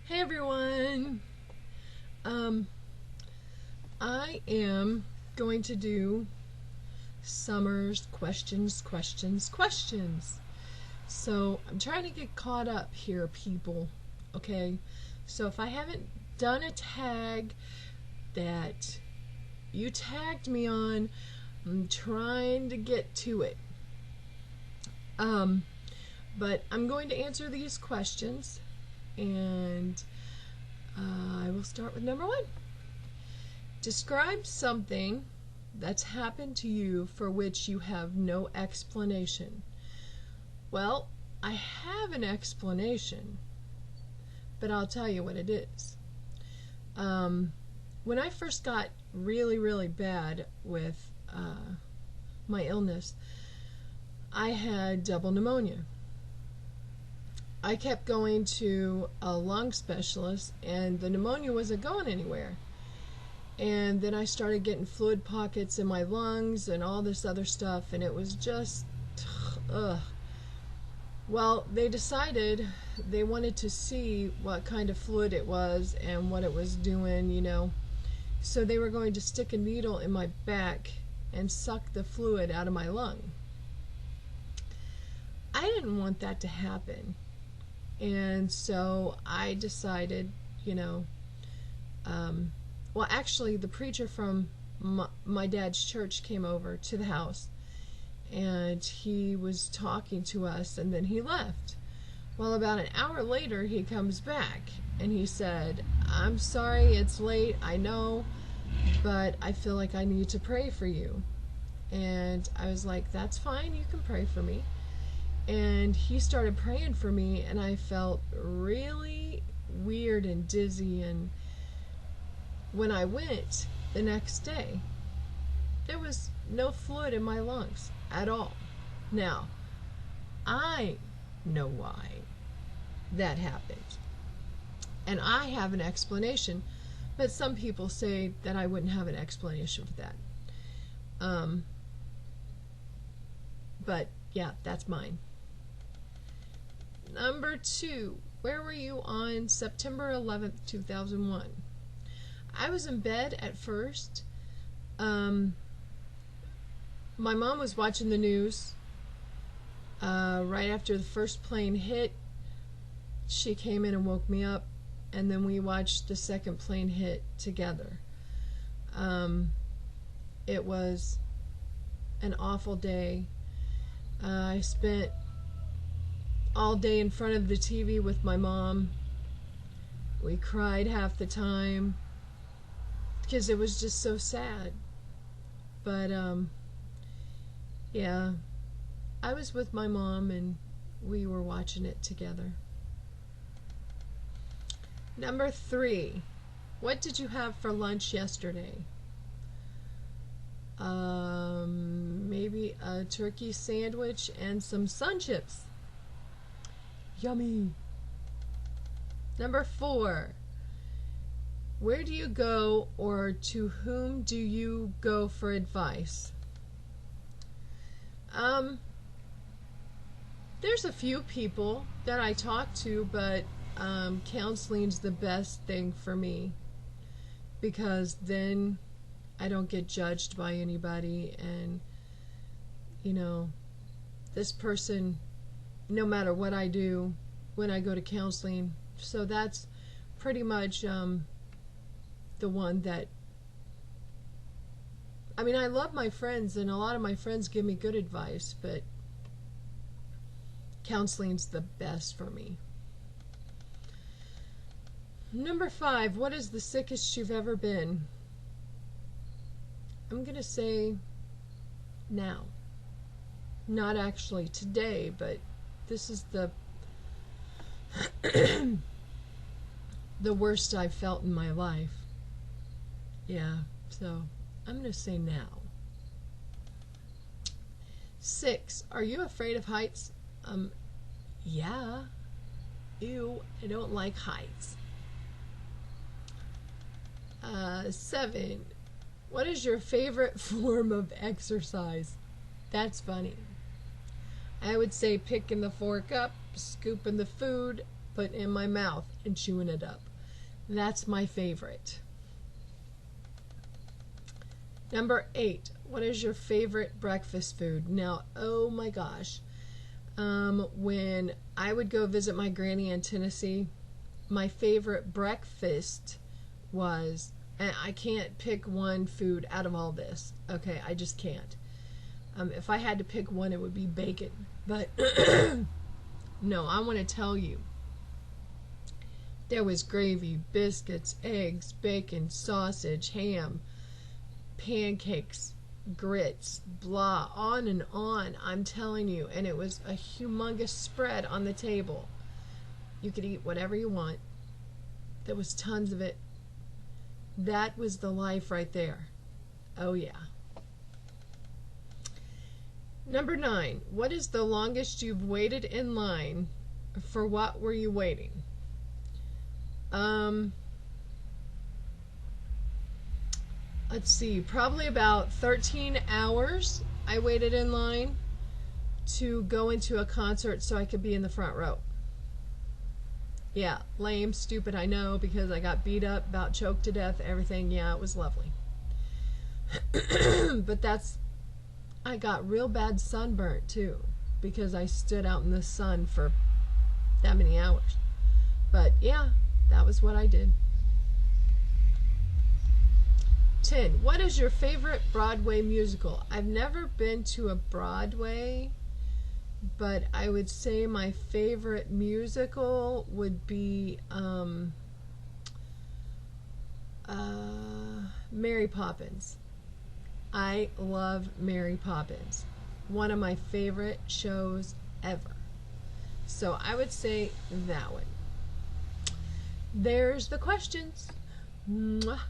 Hey everyone! I am going to do Summer's questions. So I'm trying to get caught up here, people. Okay? So if I haven't done a tag that you tagged me on, I'm trying to get to it. But I'm going to answer these questions, and I will start with number 1. Describe something that's happened to you for which you have no explanation. Well, I have an explanation, but I'll tell you what it is. When I first got really bad with my illness, I had double pneumonia. I kept going to a lung specialist, and the pneumonia wasn't going anywhere. And then I started getting fluid pockets in my lungs and all this other stuff, and it was just, ugh. Well, they decided they wanted to see what kind of fluid it was and what it was doing, you know. So they were going to stick a needle in my back and suck the fluid out of my lung. I didn't want that to happen. And so I decided, you know, well, actually, the preacher from my dad's church came over to the house, and he was talking to us, and then he left. Well, about an hour later, he comes back, and he said, "I'm sorry, it's late, I know, but I feel like I need to pray for you." And I was like, "That's fine, you can pray for me." And he started praying for me, and I felt really weird and dizzy. And when I went the next day, there was no fluid in my lungs at all. Now, I know why that happened, and I have an explanation, but some people say that I wouldn't have an explanation for that. But yeah, that's mine. Number 2, where were you on September 11th, 2001? I was in bed at first. My mom was watching the news. Right after the first plane hit, she came in and woke me up, and then we watched the second plane hit together. It was an awful day. I spent all day in front of the TV with my mom. We cried half the time because it was just so sad. But yeah, I was with my mom and we were watching it together. Number 3, what did you have for lunch yesterday? Maybe a turkey sandwich and some sun chips. Yummy. Number 4, where do you go, or to whom do you go for advice? There's a few people that I talk to, but counseling's the best thing for me, because then I don't get judged by anybody, and you know, this person, no matter what I do when I go to counseling, so that's pretty much the one that, I mean, I love my friends, and a lot of my friends give me good advice, but counseling's the best for me. Number 5, what is the sickest you've ever been? I'm gonna say now. Not actually today, but this is the the worst I've felt in my life. Yeah, so I'm gonna say now. 6, are you afraid of heights? Yeah. Ew, I don't like heights. 7, what is your favorite form of exercise? That's funny. I would say picking the fork up, scooping the food, put in my mouth and chewing it up. That's my favorite. Number 8. What is your favorite breakfast food? Now, oh my gosh. When I would go visit my granny in Tennessee, my favorite breakfast was, and I can't pick one food out of all this. Okay, I just can't. If I had to pick one, it would be bacon. But no, I want to tell you. There was gravy, biscuits, eggs, bacon, sausage, ham, pancakes, grits, blah, on and on. I'm telling you. And it was a humongous spread on the table. You could eat whatever you want. There was tons of it. That was the life right there. Oh yeah. Number 9. What is the longest you've waited in line? For what were you waiting? Let's see, probably about 13 hours I waited in line to go into a concert so I could be in the front row. Yeah, lame, stupid, I know, because I got beat up, about choked to death, everything. Yeah, it was lovely. But I got real bad sunburnt too, because I stood out in the sun for that many hours. But yeah, that was what I did. 10. What is your favorite Broadway musical? I've never been to a Broadway, but I would say my favorite musical would be Mary Poppins. I love Mary Poppins. One of my favorite shows ever. So I would say that one. There's the questions. Mwah.